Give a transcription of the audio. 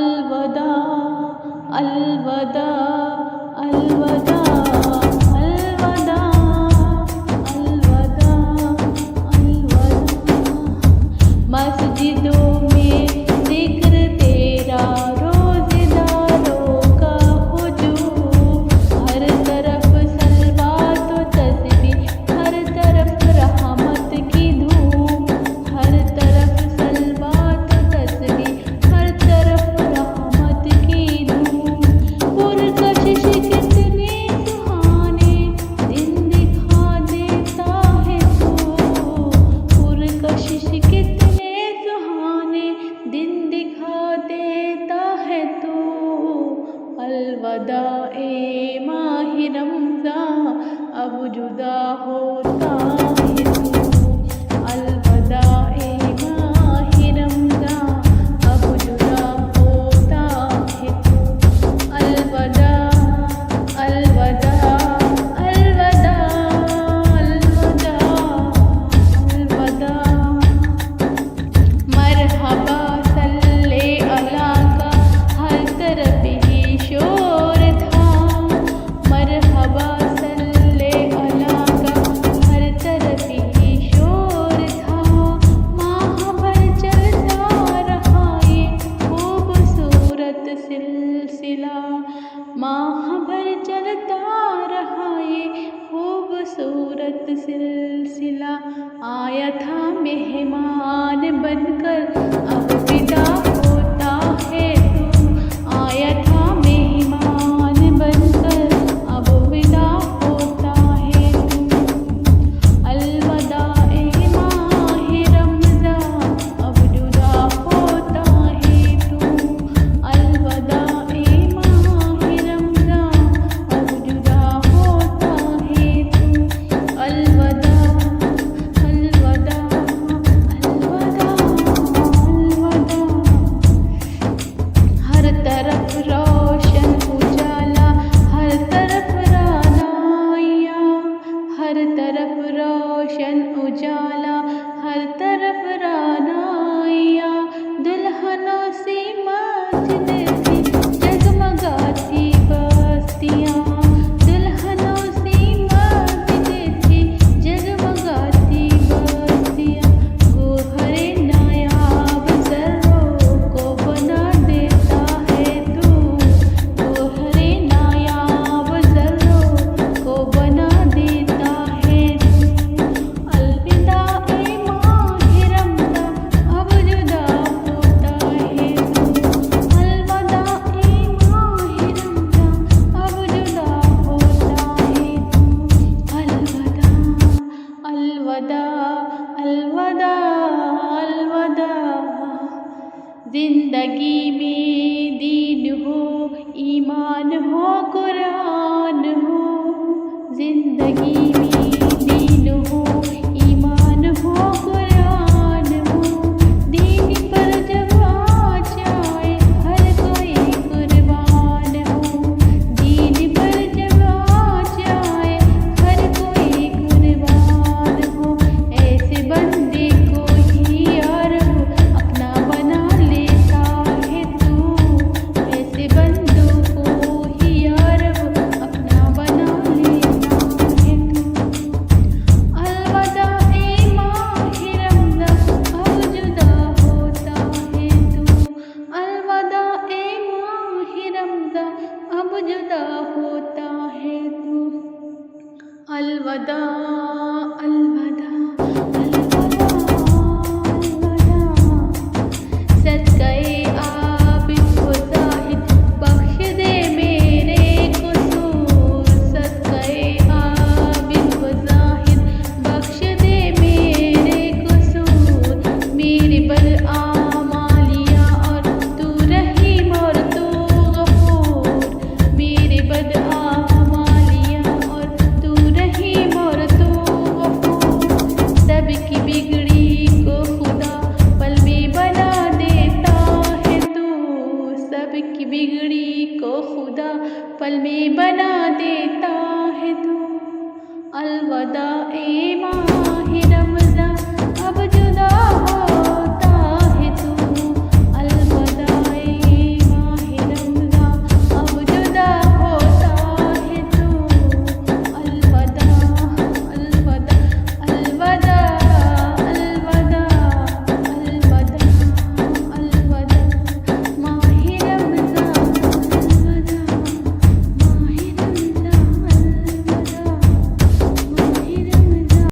अलविदा अलविदा अलविदा अलविदा अलविदा अलविदा। मस्जिदों में जिक्र तेरा रोज़ेदारों का हुजूम, हर तरफ सलवात व तस्बीह, हर तरफ रहमत की धूम, हर तरफ सलवात व तस्बीह, हर तरफ रहमत की धूम। पुरकशिश कितने सुहाने दिन दिखा देता है तू, पुरकशिश कितने सुहाने दिन दिखा देता है तू। अलविदा ए माह रमज़ान, अब जुदा होता है तू। अलविदा ए माह रमज़ान, अब जुदा होता है तू। अलविदा अलविदा अलविदा अलविदा अलविदा। मरहबा सल्ले अला का हर तरफ ही शोर था, मरहबा सल्ले अला का हर तरफ ही शोर था। माह भर चलता रहा ये खूबसूरत सिलसिला, माह भर चलता रहा ये खूबसूरत सिलसिला। आया था मेहमान बनकर, अब विदा होता है तू। आया था मेहमान बनकर, अब विदा होता है तू। अलविदा ए माह रमज़ान, अब जुदा होता है तू। अलविदा ए माह रमज़ान, अब जुदा होता है तू। अलविदा अलविदा अलविदा अलविदा। हर तरफ रोशन उजाला, हर तरफ रानाइया, हर तरफ रोशन उजाला, हर तरफ रानाइया। दुल्हनों से मस्जिद थी जगमगाती बस्तियाँ, दुल्हनों से मस्जिद थी जगमगाती बस्तियाँ। गोहरे नायाब ज़र्रों को बना देता है तू, गोहरे नायाब ज़र्रों को बना देता है तू। अलविदा ए माह रमज़ान, अब जुदा होता है तू। अलविदा ए माह रमज़ान, अब जुदा होता है तू। अलविदा अलविदा अलविदा अलविदा। जिंदगी में दीन हो, ईमान हो, कुरान हो, जिंदगी में दीन हो, ईमान हो, कुरान हो। दीन पर जब आ जाए हर कोई कुर्बान हो, दीन पर जब आ जाए हर कोई कुर्बान हो। ऐसे बंदे को ही यार अपना बना लेता है तू, ऐसे बंदों को ही यार अपना बना लेता है तू। अलविदा ए माह रमज़ान, अब जुदा होता है तू। अलविदा ए माह रमज़ान, अब जुदा होता है तू। अलविदा अलविदा अलविदा अलविदा। सदक़े आबिद व ज़ाहिद बख्श दे मेरे कसूर, सदक़े आबिद व ज़ाहिद बख्श दे मेरे कसूर। मेरे बदआमालियाँ और तू रहीम और तू गफ़ूर, मेरे बदआमालियाँ और तू रहीम और तू गफ़ूर। सबकी बिगड़ी को खुदा पल में बना देता है तू, सबकी बिगड़ी को खुदा पल में बना देता है तू। अलविदा ए माह रमज़ान।